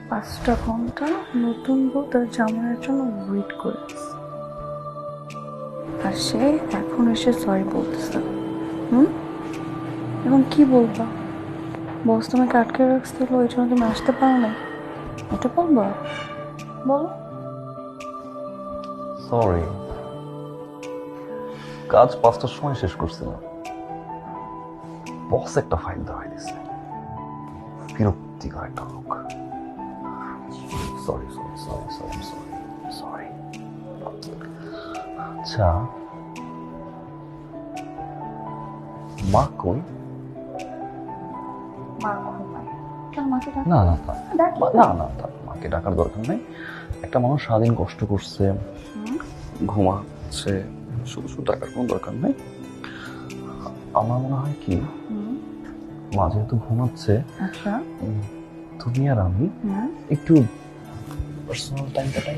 5টা ঘন্টা নতুন বউ তার জামাইয়ের জন্য ওয়েট করে আর সে এখন এসে সরি বলতেছে। এখন কি বলবা? বস তোমাকে আটকে রাখছিল, ওই জন্য তুমি আসতে পারো না, এটা বলবা? বলো। সরি, কাজ 5টার সময় শেষ করছিলাম। বস একটা ফাইল দেওয়াই দিচ্ছে, বিরক্তিকর একটা লোক। Sorry sorry sorry sorry sorry sorry. আচ্ছা, মা কই? না না না না, মাকে ডাকার দরকার নেই। একটা মানুষ সারাদিন কষ্ট করছে, ঘুমাচ্ছে, শুধু শুধু ডাকার কোনো দরকার নেই। আমার মনে হয় কি, মা যেহেতু ঘুমাচ্ছে, আচ্ছা তুমি আর আমি একটু পার্সোনাল টাইম কাটাই।